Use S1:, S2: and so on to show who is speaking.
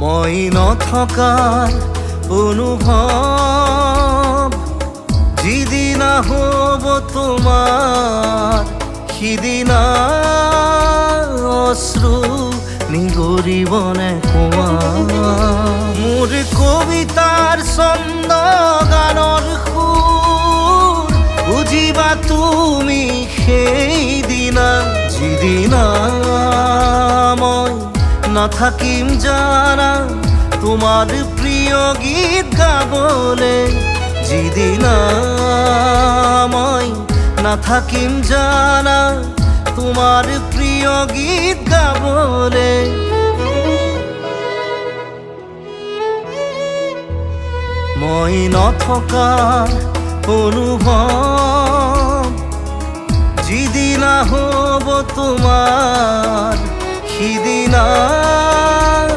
S1: মই নথকাৰ অনুভৱ যিদিনা হ'ব তোমাৰ সিদিনা অশ্ৰু নিগৰিবনে কোৱা মোৰ কবিতাৰ ছন্দ গানৰ সুৰ বুজিবা তুমি সেইদিনা যিদিনা মই নাথাকিম জানা তোমাৰ প্ৰিয় গীত গাবলে যিদিনা মই নাথাকিম জানা তোমাৰ প্ৰিয় গীত গাবলে মই নথকাৰ অনুভৱ যিদিনা হ'ব তোমাৰ সিদিনা